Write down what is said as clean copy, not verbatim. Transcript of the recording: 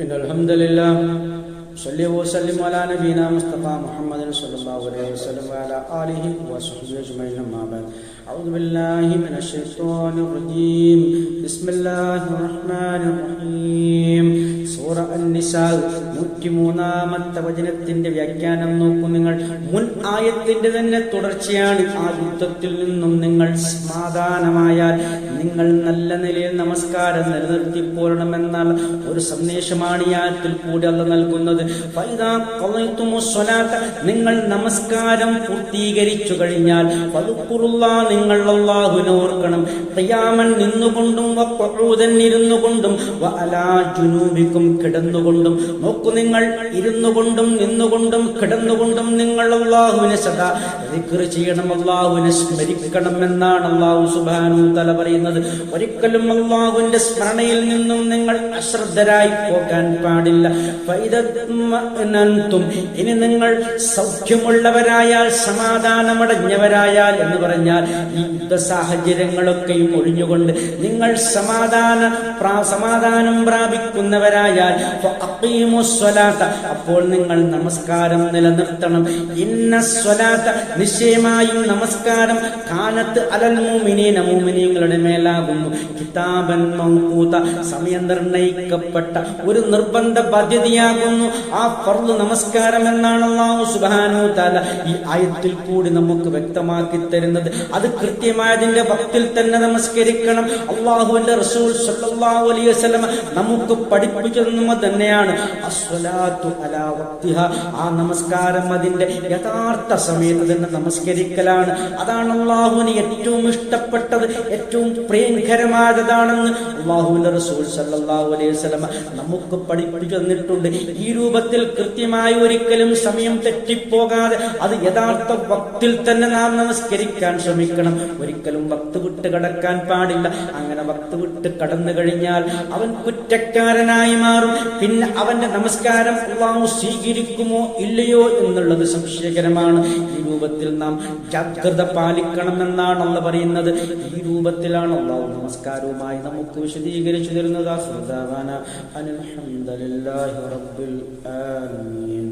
إن الحمد لله صلى وسلم على نبينا مصطفى محمد صلى الله عليه وسلم وعلى آله وصحبه أجمعين أما بعد أعوذ بالله من الشيطان الرجيم بسم الله الرحمن الرحيم സൂറ അൻ-നിസാ 103-ാമത്തെ വചനത്തിന്റെ വ്യാഖ്യാനം നോക്കൂ. നിങ്ങൾ മുൻ ആയത്തിന്റെ തന്നെ തുടർച്ചയാണ്. ആ യുദ്ധത്തിൽ നിന്നും നിങ്ങൾ സമാധാനമായാൽ നിങ്ങൾ നല്ല നിലയിൽ നമസ്കാരം നിലനിർത്തി പോരണമെന്നാൽ ഒരു സന്ദേശമാണ് ഈ ആയത്തിൽ കൂടി അല്ലാഹു നൽകുന്നത്. ഫൈദാ ഖളൈതുമുസ് സ്വലാത്ത, നിങ്ങൾ നമസ്കാരം പൂർത്തീകരിച്ചു കഴിഞ്ഞാൽ ഫദ്കുറുല്ലാഹ്, നിങ്ങൾ അല്ലാഹുവിനെ ഓർക്കണം. ഖിയാമൻ, നിന്നുകൊണ്ടും വഖുഊദൻ, ഇരുന്നുകൊണ്ടും വഅലാ ജുനൂബിക്കും, കിടന്നുകൊണ്ടും. നോക്കൂ, നിങ്ങൾ ഇരുന്നുകൊണ്ടും നിന്നുകൊണ്ടും കിടന്നുകൊണ്ടും നിങ്ങൾ അല്ലാഹുവിനെ സദാ ദിക്ർ ചെയ്യണം, അല്ലാഹുവിനെ സ്മരിക്കണം എന്നാണ് അല്ലാഹു സുബ്ഹാനഹു വ തആല പറയുന്നത്. ഒരിക്കലും അല്ലാഹുവിന്റെ സ്മരണയിൽ നിന്നും നിങ്ങൾ അശ്രദ്ധരായി പോകാൻ പാടില്ല. ഫൈദത്മഅനന്തും, ഇനി നിങ്ങൾ സൗഖ്യമുള്ളവരായാൽ, സമാധാനമടഞ്ഞവരായാൽ എന്ന് പറഞ്ഞാൽ ഈ യുദ്ധ സാഹചര്യങ്ങളൊക്കെയും ഒഴിഞ്ഞുകൊണ്ട് നിങ്ങൾ സമാധാനം പ്രാപിക്കുന്നവരായാൽ അപ്പോൾ നിങ്ങൾ നമസ്കാരം നിലനിർത്തണം. ഇന്ന സ്വലാത്ത, നിശ്ചയമായും നമസ്കാരം കാനത്ത് അലൽ മുഅ്മിനീന, മുഅ്മിനീങ്ങളുടെ മേലാകുന്നു കിതാബൻ മൗഖൂത, സമയം നിർണയിക്കപ്പെട്ട ഒരു നിർബന്ധ ബാധ്യതയാകുന്നു ആ ഫർള് നമസ്കാരം എന്നാണ് അല്ലാഹു സുബ്ഹാനഹു വ തആല ഈ ആയത്തിൽ കൂടി നമുക്ക് വ്യക്തമാക്കി തരുന്നത്. അത് കൃത്യമായതിന്റെ വക്തിൽ തന്നെ നമസ്കരിക്കണം. അല്ലാഹുവിന്റെ റസൂൽ സ്വല്ലല്ലാഹു അലൈഹി വസല്ലം നമുക്ക് പഠിപ്പിച്ചു തന്നെയാണ് അസ്സലാത്തു അലാ വഖ്തിഹാ, ആ നമസ്കാരം അതിന്റെ യഥാർത്ഥ സമയത്ത് തന്നെ നമസ്കരിക്കലാണ്. അതാണ് അല്ലാഹുവിന് ഏറ്റവും ഇഷ്ടപ്പെട്ടത്, ഏറ്റവും പ്രിയങ്കരമായതാണെന്ന് അല്ലാഹുവിന്റെ റസൂൽ സല്ലല്ലാഹു അലൈഹി വസല്ലം നമുക്ക് പഠിപ്പിച്ചു തന്നിട്ടുണ്ട്. ഈ രൂപത്തിൽ കൃത്യമായി ഒരിക്കലും സമയം തെറ്റിപ്പോകാതെ അത് യഥാർത്ഥ വക്തിൽ തന്നെ നാം നമസ്കരിക്കാൻ ശ്രമിക്കണം. ഒരിക്കലും വക്ത് വിട്ട് കടക്കാൻ പാടില്ല. അങ്ങനെ വക്ത് വിട്ട് കടന്നു കഴിഞ്ഞാൽ അവൻ കുറ്റക്കാരനായി മാറും. പിന്നെ അവന്റെ നമസ്കാരം അല്ലാഹു സ്വീകരിക്കുമോ ഇല്ലയോ എന്നുള്ളത് സംശയകരമാണ്. ഈ രൂപത്തിൽ നാം ജാഗ്രത പാലിക്കണമെന്നാണ് അല്ലാഹു പറയുന്നത്. ഈ രൂപത്തിലാണ് അല്ലാഹു നമസ്കാരവുമായി നമുക്ക് വിശദീകരിച്ചു തരുന്നത്. അൽഹംദുലില്ലാഹി റബ്ബിൽ ആലമീൻ.